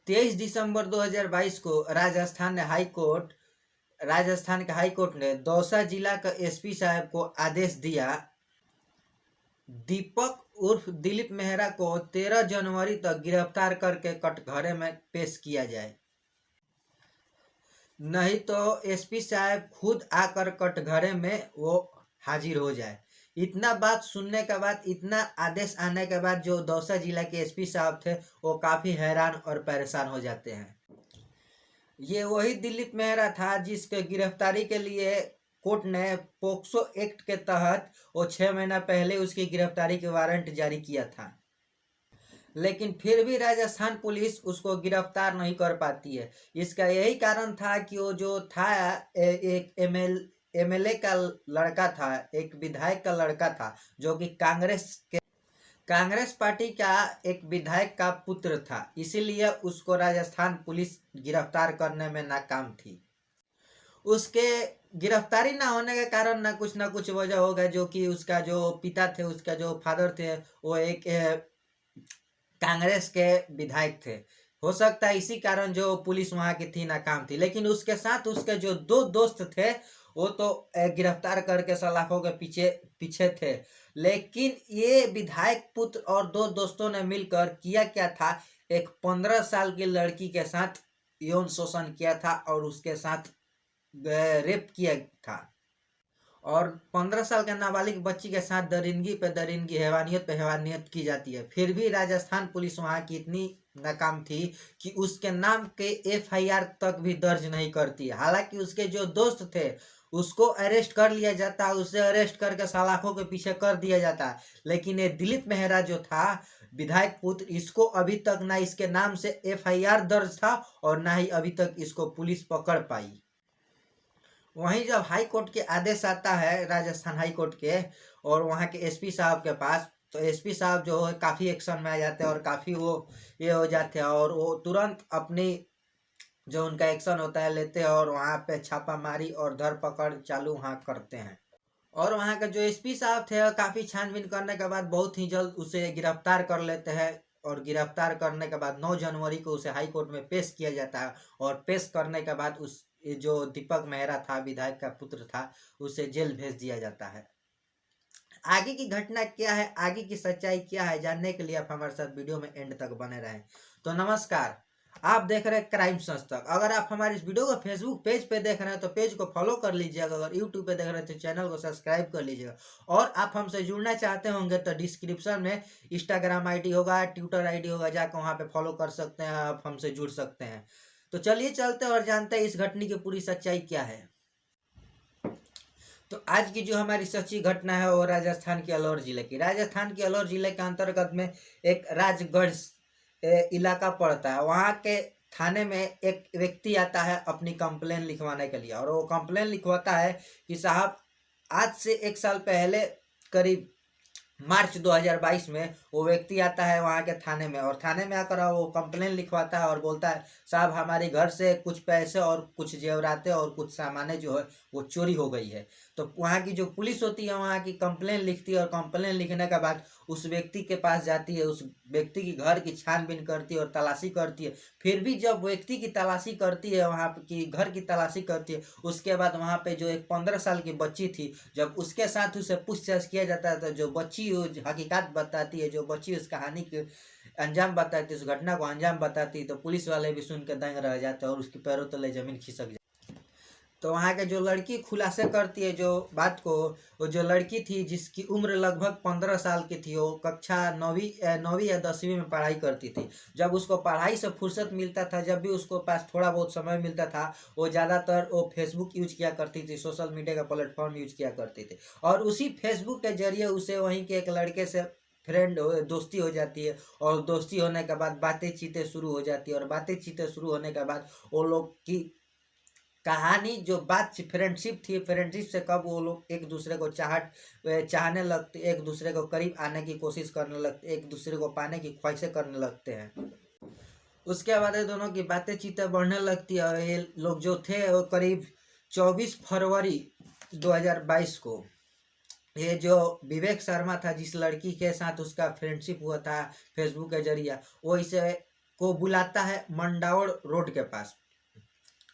23 दिसंबर 2022 को राजस्थान के high court ने दौसा जिला का एसपी साहब को आदेश दिया दीपक उर्फ दिलीप मेहरा को 13 जनवरी तक गिरफ्तार करके कटघरे में पेश किया जाए, नहीं तो एसपी साहब खुद आकर कटघरे में वो हाजिर हो जाए। इतना बात सुनने के बाद, इतना आदेश आने के बाद जो दौसा जिला के एसपी साहब थे वो काफ़ी हैरान और परेशान हो जाते हैं। ये वही दिलीप मेहरा था जिसके गिरफ्तारी के लिए कोर्ट ने पोक्सो एक्ट के तहत वो 6 महीना पहले उसकी गिरफ्तारी के वारंट जारी किया था, लेकिन फिर भी राजस्थान पुलिस उसको गिरफ्तार नहीं कर पाती है। इसका यही कारण था कि वो जो था एक एमएलए का लड़का था, एक विधायक का लड़का था, जो कि कांग्रेस पार्टी का एक विधायक का पुत्र था, इसीलिए उसको राजस्थान पुलिस गिरफ्तार करने में नाकाम थी। उसके गिरफ्तारी ना होने के कारण ना कुछ वजह होगा, जो कि उसका जो पिता थे, उसका जो फादर थे, वो एक कांग्रेस के विधायक थे। हो सकता है इसी कारण जो पुलिस वहाँ की थी नाकाम थी। लेकिन उसके साथ उसके जो 2 दोस्त थे वो तो गिरफ्तार करके सलाखों के पीछे थे। लेकिन ये विधायक पुत्र और 2 दोस्तों ने मिलकर किया क्या था, एक 15 साल की लड़की के साथ यौन शोषण किया था और उसके साथ रेप किया था, और 15 साल के नाबालिग बच्ची के साथ दरिंदगी पे दरिंदगी, हैवानियत पे हैवानियत की जाती है। फिर भी राजस्थान पुलिस वहाँ की इतनी नाकाम थी कि उसके नाम के एफआईआर तक भी दर्ज नहीं करती। हालांकि उसके जो दोस्त थे उसको अरेस्ट कर लिया जाता, उसे अरेस्ट करके सलाखों के पीछे कर दिया जाता, लेकिन ये दिलीप मेहरा जो था विधायक पुत्र, इसको अभी तक ना इसके नाम से एफआईआर दर्ज था और ना ही अभी तक इसको पुलिस पकड़ पाई। वहीं जब हाई कोर्ट के आदेश आता है, राजस्थान हाई कोर्ट के, और वहाँ के एसपी साहब के पास, तो एसपी साहब जो है काफ़ी एक्शन में आ जाते हैं और काफ़ी वो ये हो जाते हैं, और वो तुरंत अपनी जो उनका एक्शन होता है लेते हैं और वहाँ पे छापामारी और धरपकड़ चालू वहाँ करते हैं। और वहाँ के जो एसपी साहब थे काफ़ी छानबीन करने के बाद बहुत ही जल्द उसे गिरफ्तार कर लेते हैं, और गिरफ्तार करने के बाद 9 जनवरी को उसे हाई कोर्ट में पेश किया जाता है, और पेश करने के बाद उस जो दीपक मेहरा था, विधायक का पुत्र था, उसे जेल भेज दिया जाता है। आगे की घटना क्या है, आगे की सच्चाई क्या है, जानने के लिए आप हमारे साथ वीडियो में एंड तक बने रहें। तो नमस्कार, आप देख रहे हैं क्राइम संस्थक। अगर आप हमारे इस वीडियो को फेसबुक पेज पे देख रहे हैं तो पेज को फॉलो कर लीजिएगा, अगर यूट्यूब पे देख रहे हैं तो चैनल को सब्सक्राइब कर लीजिएगा, और आप हमसे जुड़ना चाहते होंगे तो डिस्क्रिप्शन में इंस्टाग्राम आईडी होगा, ट्विटर आईडी होगा, जाकर वहाँ पे फॉलो कर सकते हैं, आप हमसे जुड़ सकते हैं। तो चलिए चलते हैं और जानते हैं इस घटना की पूरी सच्चाई क्या है। तो आज की जो हमारी सच्ची घटना है वो राजस्थान के अलौर जिले की। राजस्थान के अलौर जिले के अंतर्गत में एक राजगढ़ इलाका पड़ता है। वहाँ के थाने में एक व्यक्ति आता है अपनी कंप्लेन लिखवाने के लिए, और वो कंप्लेन लिखवाता है कि साहब, आज से 1 साल पहले करीब मार्च 2022 में वो व्यक्ति आता है वहाँ के थाने में, और थाने में आकर वो कंप्लेन लिखवाता है और बोलता है साहब, हमारे घर से कुछ पैसे और कुछ जेवरातें और कुछ सामानें जो है वो चोरी हो गई है। तो वहाँ की जो पुलिस होती है वहाँ की कंप्लेन लिखती है, और कंप्लेन लिखने के बाद उस व्यक्ति के पास जाती है, उस व्यक्ति की घर की छानबीन करती है और तलाशी करती है। फिर भी जब व्यक्ति की तलाशी करती है, वहाँ की घर की तलाशी करती है, उसके बाद वहाँ पे जो एक 15 साल की बच्ची थी, जब उसके साथ उसे पूछताछ किया जाता है तो जो बच्ची हकीकत बताती है, जो बच्ची उस कहानी के अंजाम बताती है, उस घटना को अंजाम बताती है, तो पुलिस वाले भी सुन के दंग रह जाते हैं और उसके पैरों तले जमीन खिसक जाती है। तो वहाँ के जो लड़की खुलासे करती है जो बात को, वो जो लड़की थी जिसकी उम्र लगभग 15 साल की थी, वो कक्षा 9वीं या 10वीं में पढ़ाई करती थी। जब उसको पढ़ाई से फुर्सत मिलता था, जब भी उसको पास थोड़ा बहुत समय मिलता था, वो ज़्यादातर वो फेसबुक यूज किया करती थी, सोशल मीडिया का प्लेटफॉर्म यूज किया करती थी, और उसी फेसबुक के जरिए उसे वहीं के एक लड़के से दोस्ती हो जाती है, और दोस्ती होने के बाद बातें चीतें शुरू हो जाती है, और बातें चीतें शुरू होने के बाद वो लोग की कहानी जो बात फ्रेंडशिप थी, फ्रेंडशिप से कब वो लोग एक दूसरे को चाहने लगते, एक दूसरे को करीब आने की कोशिश करने लगते, एक दूसरे को पाने की ख्वाहिशें करने लगते हैं। उसके बाद दोनों की बातें चीतें बढ़ने लगती है, और ये लोग जो थे वो करीब 24 फरवरी 2022 को, ये जो विवेक शर्मा था, जिस लड़की के साथ उसका फ्रेंडशिप हुआ था फेसबुक के जरिए, वो इसे को बुलाता है मंडावर रोड के पास,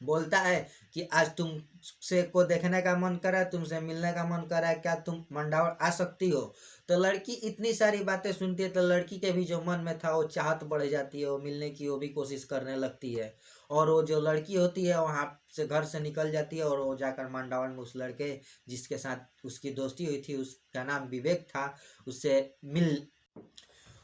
बोलता है कि आज तुमसे को देखने का मन कर रहा है, तुमसे मिलने का मन कर रहा है, क्या तुम मंडावर आ सकती हो। तो लड़की इतनी सारी बातें सुनती है तो लड़की के भी जो मन में था वो चाहत बढ़ जाती है, वो मिलने की वो भी कोशिश करने लगती है। और वो जो लड़की होती है वहाँ से घर से निकल जाती है और वो जाकर मंडावर में उस लड़के जिसके साथ उसकी दोस्ती हुई थी, उसका नाम विवेक था, उससे मिल।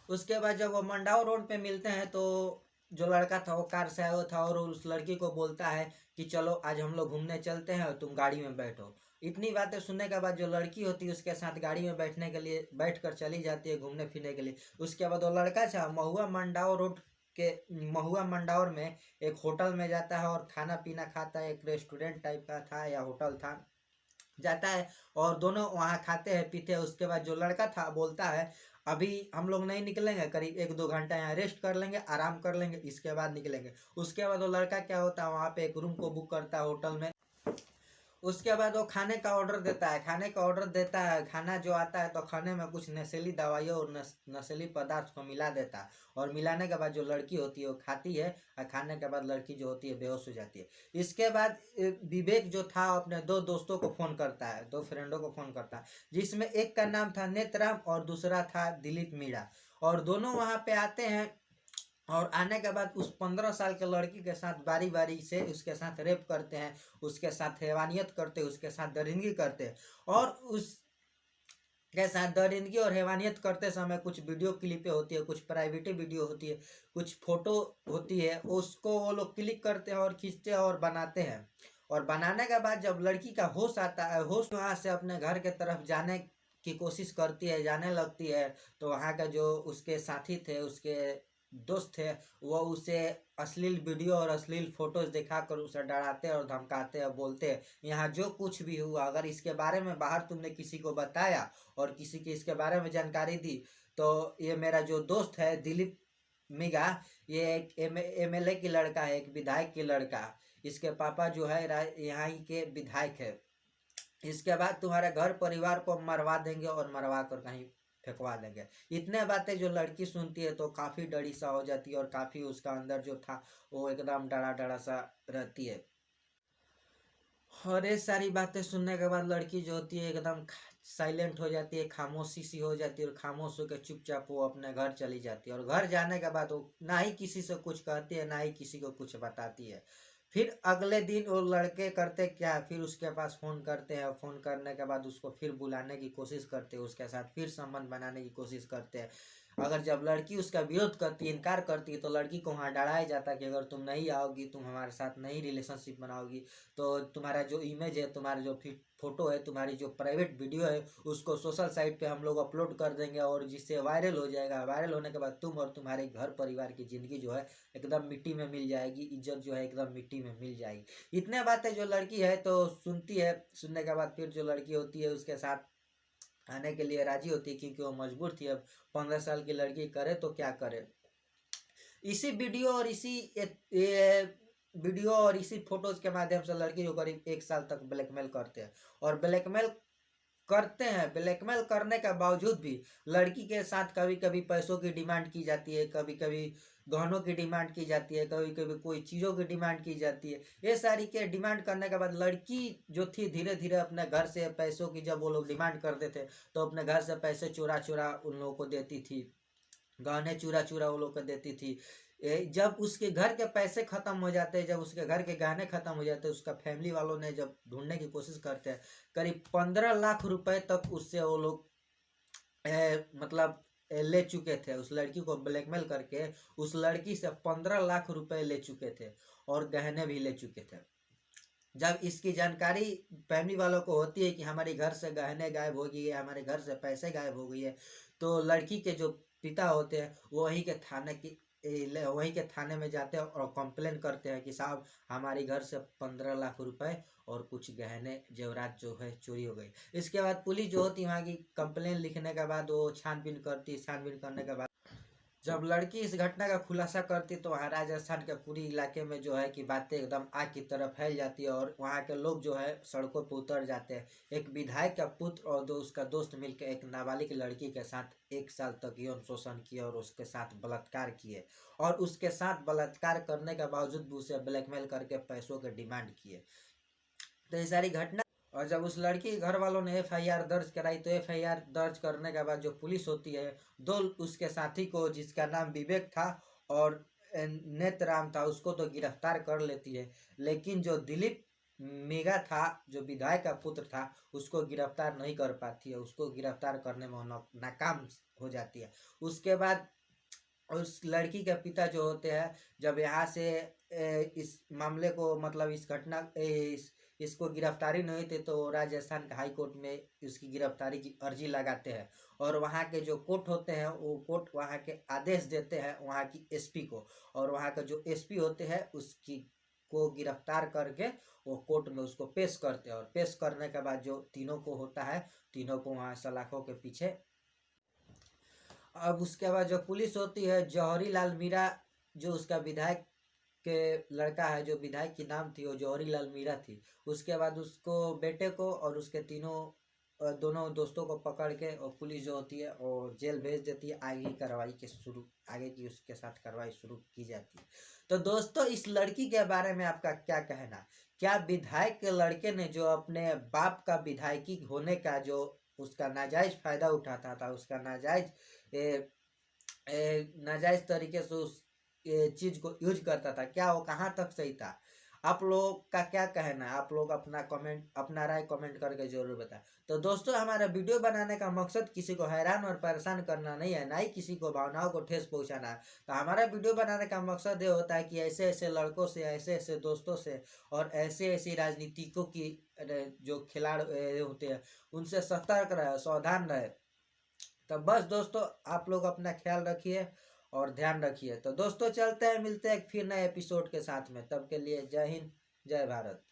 उसके बाद जब वो मंडाव रोड पे मिलते हैं तो जो लड़का था वो कार से आया हुआ था और उस लड़की को बोलता है कि चलो आज हम लोग घूमने चलते हैं और तुम गाड़ी में बैठो। इतनी बातें सुनने के बाद जो लड़की होती है उसके साथ गाड़ी में बैठने के लिए बैठ कर चली जाती है घूमने फिरने के लिए। उसके बाद वो लड़का था महुआ मंडाव रोड के महुआ मंडावर में एक होटल में जाता है और खाना पीना खाता है, एक रेस्टोरेंट टाइप का था या होटल था, जाता है और दोनों वहाँ खाते हैं पीते हैं। उसके बाद जो लड़का था बोलता है अभी हम लोग नहीं निकलेंगे, करीब 1-2 घंटा यहाँ रेस्ट कर लेंगे, आराम कर लेंगे, इसके बाद निकलेंगे। उसके बाद वो लड़का क्या होता है वहाँ पे एक रूम को बुक करता है होटल में। उसके बाद वो खाने का ऑर्डर देता है, खाने का ऑर्डर देता है, खाना जो आता है तो खाने में कुछ नशीली दवाइयों और नशीली पदार्थ को मिला देता है। और मिलाने के बाद जो लड़की होती है वो खाती है और खाने के बाद लड़की जो होती है बेहोश हो जाती है। इसके बाद विवेक जो था अपने दो दोस्तों को फ़ोन करता है, दो फ्रेंडों को फ़ोन करता है, जिसमें एक का नाम था नेतराम और दूसरा था दिलीप मीणा। और दोनों वहाँ पे आते हैं और आने के बाद उस 15 साल के लड़की के साथ बारी बारी से उसके साथ रेप करते हैं, उसके साथ हैवानियत करते हैं, उसके साथ दरिंदगी करते हैं। और उस के साथ दरिंदगी और हैवानियत करते समय कुछ वीडियो क्लिपें होती है, कुछ प्राइवेटी वीडियो होती है, कुछ फोटो होती है, उसको वो लोग क्लिक करते हैं और खींचते हैं और बनाते हैं। और बनाने के बाद जब लड़की का होश आता है, होश वहाँ से अपने घर के तरफ जाने की कोशिश करती है, जाने लगती है, तो वहाँ का जो उसके साथी थे, उसके दोस्त थे, वो उसे अश्लील वीडियो और अश्लील फोटोज दिखाकर उसे डराते और धमकाते और बोलते हैं यहाँ जो कुछ भी हुआ अगर इसके बारे में बाहर तुमने किसी को बताया और किसी की इसके बारे में जानकारी दी तो ये मेरा जो दोस्त है दिलीप मीगा, ये एक एमएलए की लड़का है, एक विधायक की लड़का, इसके पापा जो है यहाँ के विधायक है, इसके बाद तुम्हारे घर परिवार को मरवा देंगे और मरवा कर कहीं फेंकवा देंगे। इतने बातें जो लड़की सुनती है तो काफ़ी डरी सा हो जाती है और काफ़ी उसका अंदर जो था वो एकदम डरा डरा सा रहती है। और ये सारी बातें सुनने के बाद लड़की जो होती है एकदम साइलेंट हो जाती है, खामोशी सी हो जाती है और खामोश होकर चुपचाप वो अपने घर चली जाती है। और घर जाने के बाद वो ना ही किसी से कुछ कहती है ना ही किसी को कुछ बताती है। फिर अगले दिन वो लड़के करते क्या, फिर उसके पास फ़ोन करते हैं, फ़ोन करने के बाद उसको फिर बुलाने की कोशिश करते हैं, उसके साथ फिर संबंध बनाने की कोशिश करते हैं। अगर जब लड़की उसका विरोध करती है, इनकार करती है, तो लड़की को वहाँ डराया जाता है कि अगर तुम नहीं आओगी, तुम हमारे साथ नहीं रिलेशनशिप बनाओगी तो तुम्हारा जो इमेज है, तुम्हारा जो फोटो है, तुम्हारी जो प्राइवेट वीडियो है उसको सोशल साइट पे हम लोग अपलोड कर देंगे और जिससे वायरल हो जाएगा। वायरल होने के बाद तुम और तुम्हारे घर परिवार की ज़िंदगी जो है एकदम मिट्टी में मिल जाएगी, इज्जत जो है एकदम मिट्टी में मिल जाएगी। इतने बातें जो लड़की है तो सुनती है, सुनने के बाद फिर जो लड़की होती है उसके साथ आने के लिए राजी होती है क्योंकि वो मजबूर थी। अब 15 साल की लड़की करे तो क्या करे। इसी वीडियो और ये वीडियो और इसी फोटोज के माध्यम से लड़की को करीब 1 साल तक ब्लैकमेल करते हैं। और ब्लैकमेल करने के बावजूद भी लड़की के साथ कभी कभी पैसों की डिमांड की जाती है, कभी कभी गहनों की डिमांड की जाती है, कभी कभी कोई चीज़ों की डिमांड की जाती है। ये सारी के डिमांड करने के बाद लड़की जो थी धीरे धीरे अपने घर से पैसों की, जब वो लोग डिमांड करते थे तो अपने घर से पैसे चुरा चुरा उन लोगों को देती थी, गहने चुरा चुरा वो लोग को देती थी। जब उसके घर के पैसे खत्म हो जाते हैं, जब उसके घर के गहने खत्म हो जाते हैं, उसका फैमिली वालों ने जब ढूंढने की कोशिश करते हैं, करीब 15 लाख रुपए तक उससे वो लोग मतलब ले चुके थे। उस लड़की को ब्लैकमेल करके उस लड़की से 15 लाख रुपए ले चुके थे और गहने भी ले चुके थे। जब इसकी जानकारी फैमिली वालों को होती है कि हमारे घर से गहने गायब हो गई है, हमारे घर से पैसे गायब हो गई है, तो लड़की के जो पिता होते हैं वो वहीं के थाने में जाते हैं और कंप्लेन करते हैं कि साहब हमारे घर से 15 लाख रुपए और कुछ गहने जेवरात जो है चोरी हो गई। इसके बाद पुलिस जो होती है वहाँ की कंप्लेन लिखने के बाद वो छानबीन करती है, छानबीन करने के बाद जब लड़की इस घटना का खुलासा करती तो वहाँ राजस्थान के पूरी इलाके में जो है कि बातें एकदम आग की तरह फैल जाती है और वहाँ के लोग जो है सड़कों पर उतर जाते हैं। एक विधायक का पुत्र और उसका दोस्त मिलकर एक नाबालिग लड़की के साथ 1 साल तक यौन शोषण किए और उसके साथ बलात्कार किए और उसके साथ बलात्कार करने के बावजूद भी उसे ब्लैकमेल करके पैसों के डिमांड किए। तो ये सारी घटना, और जब उस लड़की के घर वालों ने एफआईआर दर्ज कराई तो एफआईआर दर्ज करने के बाद जो पुलिस होती है, दो उसके साथी को जिसका नाम विवेक था और नेतराम था उसको तो गिरफ्तार कर लेती है, लेकिन जो दिलीप मेगा था जो विधायक का पुत्र था उसको गिरफ्तार नहीं कर पाती है, उसको गिरफ्तार करने में नाकाम हो जाती है। उसके बाद उस लड़की के पिता जो होते हैं जब यहाँ से इस मामले को मतलब इस घटना इसको गिरफ्तारी नहीं थे तो राजस्थान के हाई कोर्ट में इसकी गिरफ्तारी की अर्जी लगाते हैं और वहाँ के जो कोर्ट होते हैं वो कोर्ट वहाँ के आदेश देते हैं वहाँ की एसपी को, और वहाँ का जो एसपी होते हैं उसकी को गिरफ्तार करके वो कोर्ट में उसको पेश करते हैं और पेश करने के बाद जो तीनों को होता है तीनों को वहाँ सलाखों के पीछे। अब उसके बाद जो पुलिस होती है, जौहरी लाल मीरा जो उसका विधायक के लड़का है, जो विधायक की नाम थी वो जौहरी लाल मीरा थी। उसके बाद उसको बेटे को और उसके दोनों दोस्तों को पकड़ के और पुलिस जो होती है और जेल भेज देती है। आगे की उसके साथ कार्रवाई शुरू की जाती है। तो दोस्तों इस लड़की के बारे में आपका क्या कहना? क्या विधायक के लड़के ने जो अपने बाप का विधायकी होने का जो उसका नाजायज फायदा उठाता था, उसका नाजायज तरीके से उस चीज को यूज करता था, क्या वो कहाँ तक सही था? आप लोग का क्या कहना है? आप लोग अपना राय कमेंट करके जरूर बताएं। तो दोस्तों हमारा वीडियो बनाने का मकसद किसी को हैरान और परेशान करना नहीं है, ना ही किसी को भावनाओं को ठेस पहुंचाना है। तो हमारा वीडियो बनाने का मकसद ये होता है कि ऐसे ऐसे लड़कों से, ऐसे ऐसे दोस्तों से और ऐसे ऐसी राजनीतिकों की जो खिलाड़ होते हैं उनसे सतर्क रहे, सावधान रहे। तो बस दोस्तों आप लोग अपना ख्याल रखिए और ध्यान रखिए। तो दोस्तों चलते हैं, मिलते हैं फिर नए एपिसोड के साथ में, तब के लिए जय हिंद, जय भारत।